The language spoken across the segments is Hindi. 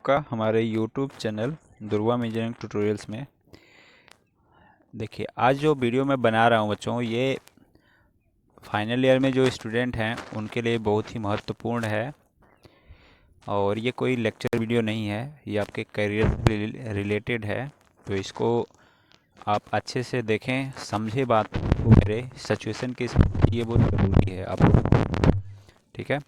आपका हमारे YouTube चैनल दुर्वा इंजीनियरिंग ट्यूटोरियल्स में। देखिए, आज जो वीडियो मैं बना रहा हूँ बच्चों, ये फाइनल ईयर में जो स्टूडेंट हैं उनके लिए बहुत ही महत्वपूर्ण है। और ये कोई लेक्चर वीडियो नहीं है, ये आपके करियर से रिलेटेड है। तो इसको आप अच्छे से देखें, समझे बात को, मेरे सिचुएशन के हिसाब से ये बहुत ज़रूरी है आपको। ठीक है,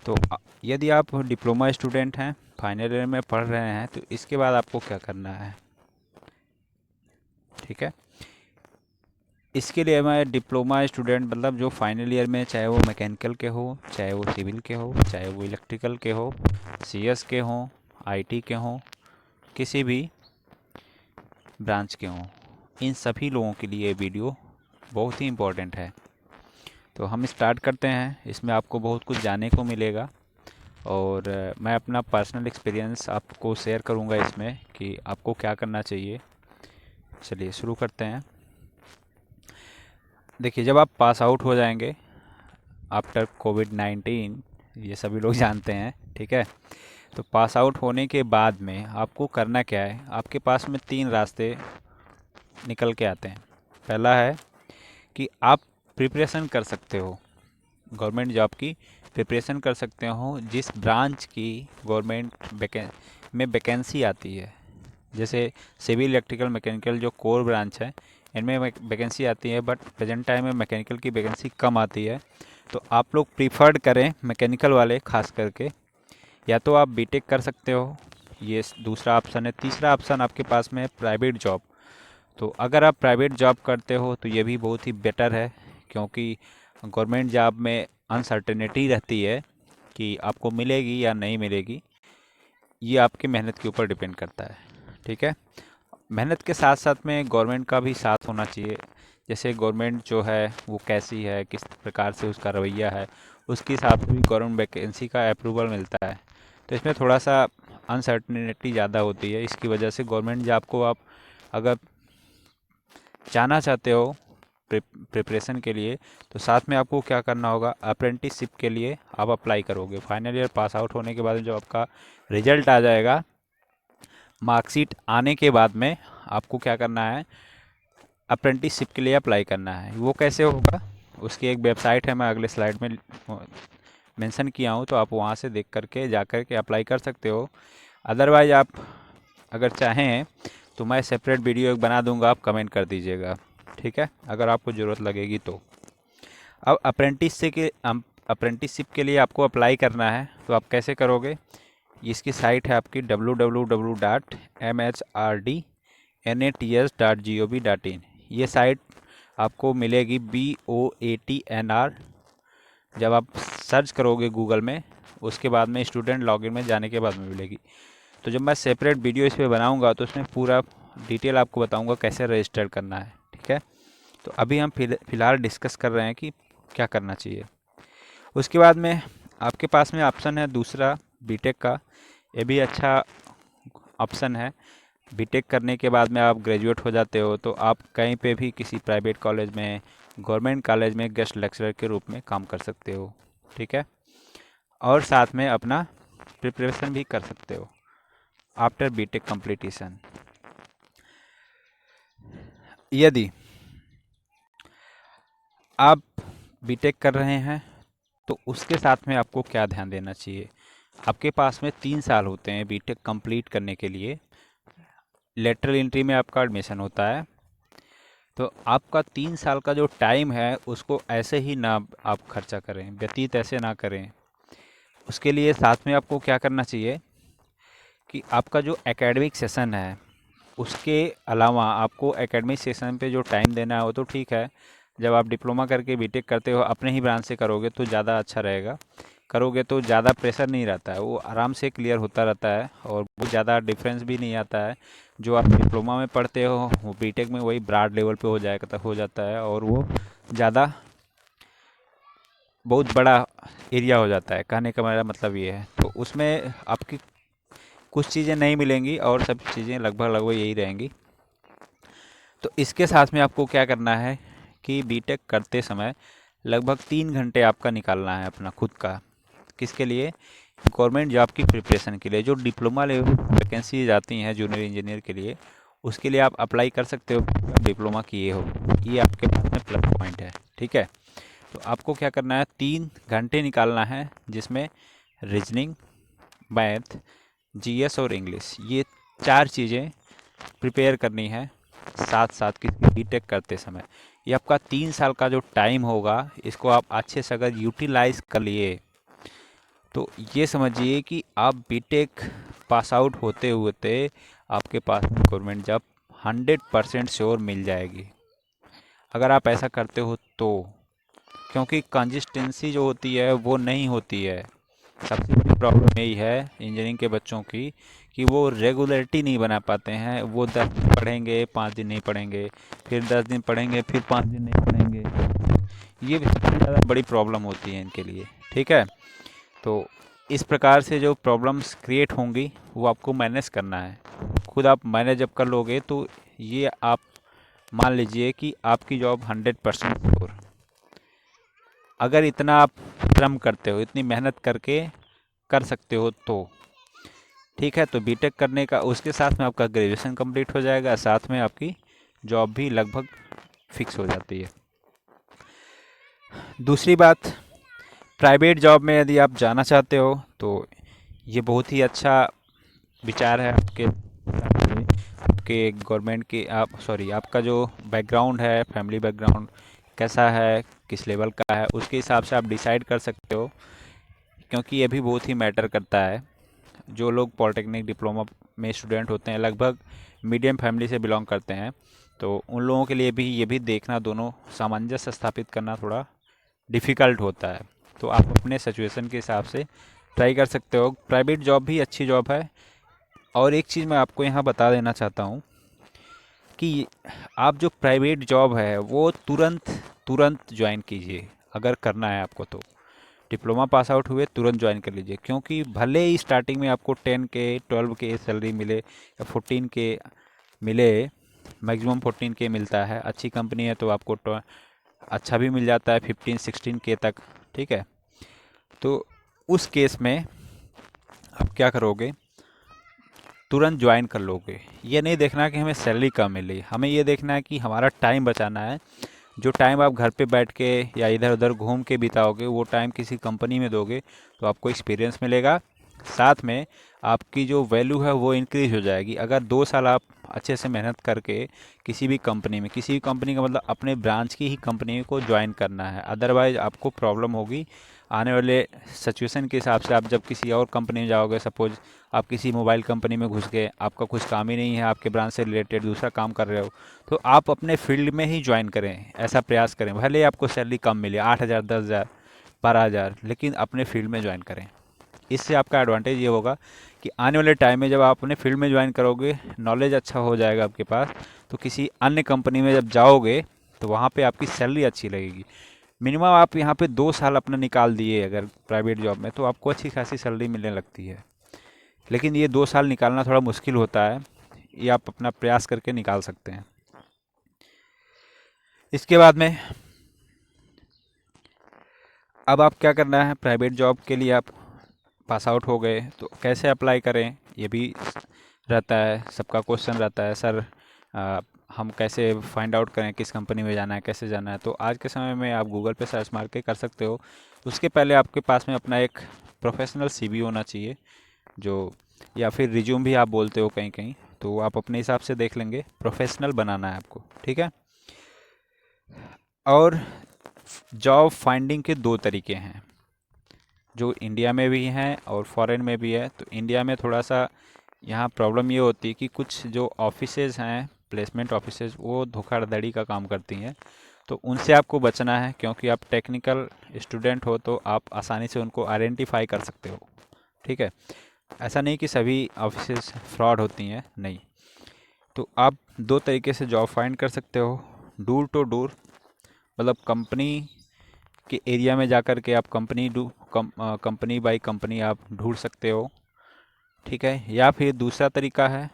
तो यदि आप डिप्लोमा स्टूडेंट हैं, फाइनल ईयर में पढ़ रहे हैं, तो इसके बाद आपको क्या करना है। ठीक है, इसके लिए मैं डिप्लोमा स्टूडेंट मतलब जो फाइनल ईयर में, चाहे वो मैकेनिकल के हो, चाहे वो सिविल के हो, चाहे वो इलेक्ट्रिकल के हो, सीएस के हों, आईटी के हों, किसी भी ब्रांच के हों, इन सभी लोगों के लिए वीडियो बहुत ही इम्पोर्टेंट है। तो हम स्टार्ट करते हैं। इसमें आपको बहुत कुछ जानने को मिलेगा और मैं अपना पर्सनल एक्सपीरियंस आपको शेयर करूंगा इसमें कि आपको क्या करना चाहिए। चलिए शुरू करते हैं। देखिए, जब आप पास आउट हो जाएंगे आफ्टर कोविड-19, ये सभी लोग जानते हैं, ठीक है। तो पास आउट होने के बाद में आपको करना क्या है, आपके पास में 3 रास्ते निकल के आते हैं। पहला है कि आप प्रिपरेशन कर सकते हो, गवर्नमेंट जॉब की प्रिपरेशन कर सकते हो जिस ब्रांच की गवर्नमेंट में वैकेंसी आती है। जैसे सिविल, इलेक्ट्रिकल, मैकेनिकल जो कोर ब्रांच है, इनमें वैकेंसी आती है, बट प्रेजेंट टाइम में मैकेनिकल की वैकेंसी कम आती है। तो आप लोग प्रीफर्ड करें मैकेनिकल वाले खास करके, या तो आप बीटेक कर सकते हो, ये दूसरा ऑप्शन है। तीसरा ऑप्शन आपके पास में है प्राइवेट जॉब। तो अगर आप प्राइवेट जॉब करते हो तो ये भी बहुत ही बेटर है, क्योंकि गवर्नमेंट जॉब में अनसर्टेनिटी रहती है कि आपको मिलेगी या नहीं मिलेगी। ये आपकी मेहनत के ऊपर डिपेंड करता है। ठीक है, मेहनत के साथ साथ में गवर्नमेंट का भी साथ होना चाहिए। जैसे गवर्नमेंट जो है वो कैसी है, किस प्रकार से उसका रवैया है, उसके हिसाब से भी गवर्नमेंट वैकेंसी का अप्रूवल मिलता है। तो इसमें थोड़ा सा अनसर्टेनिटी ज़्यादा होती है। इसकी वजह से गवर्नमेंट जॉब को आप अगर जाना चाहते हो प्रिपरेशन के लिए, तो साथ में आपको क्या करना होगा, अप्रेंटिसशिप के लिए आप अप्लाई करोगे। फाइनल ईयर पास आउट होने के बाद जो आपका रिजल्ट आ जाएगा, मार्कशीट आने के बाद में आपको क्या करना है, अप्रेंटिसशिप के लिए अप्लाई करना है। वो कैसे होगा, उसकी एक वेबसाइट है, मैं अगले स्लाइड में मेंशन किया हूँ, तो आप वहाँ से देख करके जा कर के अप्लाई कर सकते हो। अदरवाइज आप अगर चाहें तो मैं सेपरेट वीडियो एक बना दूंगा, आप कमेंट कर दीजिएगा, ठीक है, अगर आपको ज़रूरत लगेगी तो। अब अप्रेंटिसशिप के लिए आपको अप्लाई करना है, तो आप कैसे करोगे। इसकी साइट है आपकी www.mhrd.nats.gov.in। ये साइट आपको मिलेगी BOATNR। जब आप सर्च करोगे गूगल में, उसके बाद में स्टूडेंट लॉगिन में जाने के बाद में मिलेगी। तो जब मैं सेपरेट वीडियो इस पर बनाऊंगा तो उसमें पूरा डिटेल आपको बताऊंगा कैसे रजिस्टर करना है। ठीक है, तो अभी हम फिलहाल डिस्कस कर रहे हैं कि क्या करना चाहिए। उसके बाद में आपके पास में ऑप्शन है दूसरा, बीटेक का। ये भी अच्छा ऑप्शन है। बीटेक करने के बाद में आप ग्रेजुएट हो जाते हो, तो आप कहीं पे भी किसी प्राइवेट कॉलेज में, गवर्नमेंट कॉलेज में गेस्ट लेक्चरर के रूप में काम कर सकते हो। ठीक है, और साथ में अपना प्रिपरेशन भी कर सकते हो आफ्टर बीटेक कंप्लीटेशन। यदि आप बीटेक कर रहे हैं तो उसके साथ में आपको क्या ध्यान देना चाहिए। आपके पास में 3 साल होते हैं बीटेक कंप्लीट करने के लिए। लेटरल एंट्री में आपका एडमिशन होता है, तो आपका 3 साल का जो टाइम है उसको ऐसे ही ना आप खर्चा करें, व्यतीत ऐसे ना करें। उसके लिए साथ में आपको क्या करना चाहिए कि आपका जो एकेडमिक सेशन है उसके अलावा आपको एकेडमिक सेशन पे जो टाइम देना है वो तो ठीक है। जब आप डिप्लोमा करके बीटेक करते हो, अपने ही ब्रांच से करोगे तो ज़्यादा अच्छा रहेगा। करोगे तो ज़्यादा प्रेशर नहीं रहता है, वो आराम से क्लियर होता रहता है और बहुत ज़्यादा डिफरेंस भी नहीं आता है। जो आप डिप्लोमा में पढ़ते हो वो बीटेक में वही ब्रॉड लेवल पे हो जाता है, और वो ज़्यादा बहुत बड़ा एरिया हो जाता है। कहने का मेरा मतलब ये है, तो उसमें आपकी कुछ चीज़ें नहीं मिलेंगी और सब चीज़ें लगभग लगभग यही रहेंगी। तो इसके साथ में आपको क्या करना है कि बीटेक करते समय लगभग 3 घंटे आपका निकालना है अपना खुद का। किसके लिए, गवर्नमेंट जॉब की प्रिपरेशन के लिए जो डिप्लोमा लेवल वैकेंसीज आती हैं जूनियर इंजीनियर के लिए, उसके लिए आप अप्लाई कर सकते हो, डिप्लोमा किए हो। ये आपके पास में प्लस पॉइंट है, ठीक है। तो आपको क्या करना है, 3 घंटे निकालना है जिसमें रीजनिंग, मैथ, जीएस और इंग्लिश, ये 4 चीज़ें प्रिपेयर करनी है साथ साथ किसी बीटेक करते समय। ये आपका 3 साल का जो टाइम होगा, इसको आप अच्छे से अगर यूटिलाइज कर लिए तो ये समझिए कि आप बीटेक पास आउट होते होते आपके पास में गवर्नमेंट जॉब 100% श्योर मिल जाएगी, अगर आप ऐसा करते हो तो। क्योंकि कंसिस्टेंसी जो होती है वो नहीं होती है। सबसे बड़ी प्रॉब्लम यही है इंजीनियरिंग के बच्चों की कि वो रेगुलरिटी नहीं बना पाते हैं। वो 10 दिन पढ़ेंगे, 5 दिन नहीं पढ़ेंगे, फिर 10 दिन पढ़ेंगे, फिर 5 दिन नहीं पढ़ेंगे। ये सबसे ज़्यादा बड़ी प्रॉब्लम होती है इनके लिए, ठीक है। तो इस प्रकार से जो प्रॉब्लम्स क्रिएट होंगी वो आपको मैनेज करना है। खुद आप मैनेज जब कर लोगे तो ये आप मान लीजिए कि आपकी जॉब 100% श्योर। अगर इतना आप श्रम करते हो, इतनी मेहनत करके कर सकते हो तो ठीक है। तो बीटेक करने का, उसके साथ में आपका ग्रेजुएशन कंप्लीट हो जाएगा, साथ में आपकी जॉब भी लगभग फिक्स हो जाती है। दूसरी बात, प्राइवेट जॉब में यदि आप जाना चाहते हो तो ये बहुत ही अच्छा विचार है आपके गवर्नमेंट के, आप सॉरी आपका जो बैकग्राउंड है, फैमिली बैकग्राउंड कैसा है, किस लेवल का है, उसके हिसाब से आप डिसाइड कर सकते हो। क्योंकि ये भी बहुत ही मैटर करता है। जो लोग पॉलिटेक्निक डिप्लोमा में स्टूडेंट होते हैं लगभग मीडियम फैमिली से बिलोंग करते हैं, तो उन लोगों के लिए भी ये भी देखना, दोनों सामंजस्य स्थापित करना थोड़ा डिफ़िकल्ट होता है। तो आप अपने सिचुएशन के हिसाब से ट्राई कर सकते हो। प्राइवेट जॉब भी अच्छी जॉब है। और एक चीज़ मैं आपको यहाँ बता देना चाहता हूँ कि आप जो प्राइवेट जॉब है वो तुरंत तुरंत ज्वाइन कीजिए अगर करना है आपको तो। डिप्लोमा पास आउट हुए तुरंत ज्वाइन कर लीजिए, क्योंकि भले ही स्टार्टिंग में आपको 10K 12K सैलरी मिले या 14K मिले, मैक्सिमम 14K मिलता है, अच्छी कंपनी है तो आपको अच्छा भी मिल जाता है 15-16K तक, ठीक है। तो उस केस में आप क्या करोगे, तुरंत ज्वाइन कर लोगे। ये नहीं देखना कि हमें सैलरी कम मिली, हमें ये देखना है कि हमारा टाइम बचाना है। जो टाइम आप घर पे बैठ के या इधर उधर घूम के बिताओगे, वो टाइम किसी कंपनी में दोगे तो आपको एक्सपीरियंस मिलेगा, साथ में आपकी जो वैल्यू है वो इंक्रीज हो जाएगी। अगर 2 साल आप अच्छे से मेहनत करके किसी भी कंपनी में, किसी भी कंपनी का मतलब अपने ब्रांच की ही कंपनी को ज्वाइन करना है, अदरवाइज आपको प्रॉब्लम होगी आने वाले सिचुएशन के हिसाब से। आप जब किसी और कंपनी में जाओगे, सपोज आप किसी मोबाइल कंपनी में घुस गए, आपका कुछ काम ही नहीं है, आपके ब्रांच से रिलेटेड दूसरा काम कर रहे हो, तो आप अपने फील्ड में ही ज्वाइन करें, ऐसा प्रयास करें। भले ही आपको सैलरी कम मिले, 8,000, 10,000, 12,000, लेकिन अपने फील्ड में ज्वाइन करें। इससे आपका एडवांटेज ये होगा कि आने वाले टाइम में जब आप अपने फील्ड में ज्वाइन करोगे, नॉलेज अच्छा हो जाएगा आपके पास, तो किसी अन्य कंपनी में जब जाओगे तो वहाँ पे आपकी सैलरी अच्छी लगेगी। मिनिमम आप यहाँ पे 2 साल अपना निकाल दिए अगर प्राइवेट जॉब में, तो आपको अच्छी खासी सैलरी मिलने लगती है। लेकिन ये 2 साल निकालना थोड़ा मुश्किल होता है, ये आप अपना प्रयास करके निकाल सकते हैं। इसके बाद में अब आप क्या करना है, प्राइवेट जॉब के लिए आप पास आउट हो गए तो कैसे अप्लाई करें, ये भी रहता है। सबका क्वेश्चन रहता है, सर हम कैसे फाइंड आउट करें किस कंपनी में जाना है, कैसे जाना है। तो आज के समय में आप गूगल पे सर्च मार के कर सकते हो। उसके पहले आपके पास में अपना एक प्रोफेशनल सीवी होना चाहिए, जो या फिर रिज्यूम भी आप बोलते हो कहीं कहीं, तो आप अपने हिसाब से देख लेंगे, प्रोफेशनल बनाना है आपको, ठीक है। और जॉब फाइंडिंग के 2 तरीके हैं, जो इंडिया में भी हैं और फॉरेन में भी है। तो इंडिया में थोड़ा सा यहाँ प्रॉब्लम ये होती है कि कुछ जो ऑफिसेज हैं, प्लेसमेंट ऑफिसेज, वो धोखाधड़ी का काम करती हैं। तो उनसे आपको बचना है, क्योंकि आप टेक्निकल स्टूडेंट हो तो आप आसानी से उनको आइडेंटिफाई कर सकते हो, ठीक है। ऐसा नहीं कि सभी ऑफिसेज फ्रॉड होती हैं, नहीं। तो आप 2 तरीके से जॉब फाइंड कर सकते हो। डोर टू डोर, मतलब कंपनी के एरिया में जा कर के आप कंपनी बाई कंपनी आप ढूंढ सकते हो, ठीक है। या फिर दूसरा तरीका है,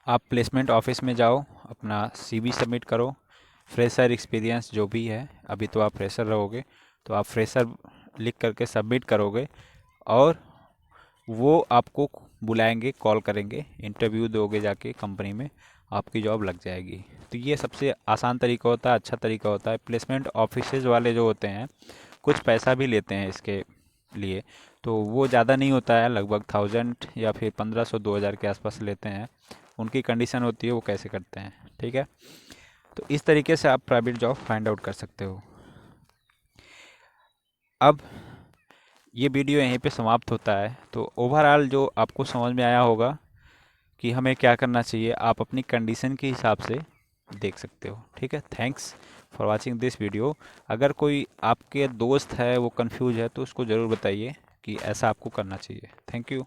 आप प्लेसमेंट ऑफिस में जाओ, अपना सीवी सबमिट करो, फ्रेशर एक्सपीरियंस जो भी है, अभी तो आप फ्रेशर रहोगे तो आप फ्रेशर लिख करके सबमिट करोगे, और वो आपको बुलाएंगे, कॉल करेंगे, इंटरव्यू दोगे जाके कंपनी में, आपकी जॉब लग जाएगी। तो ये सबसे आसान तरीका होता है, अच्छा तरीका होता है। प्लेसमेंट ऑफिसेज वाले जो होते हैं कुछ पैसा भी लेते हैं इसके लिए, तो वो ज़्यादा नहीं होता है, लगभग 1000 या फिर 1500 2000 के आसपास लेते हैं। उनकी कंडीशन होती है वो कैसे करते हैं, ठीक है। तो इस तरीके से आप प्राइवेट जॉब फाइंड आउट कर सकते हो। अब ये वीडियो यहीं पे समाप्त होता है। तो ओवरऑल जो आपको समझ में आया होगा कि हमें क्या करना चाहिए, आप अपनी कंडीशन के हिसाब से देख सकते हो, ठीक है। Thanks for watching this video. अगर कोई आपके दोस्त है वो कंफ्यूज है तो उसको ज़रूर बताइए कि ऐसा आपको करना चाहिए। Thank you.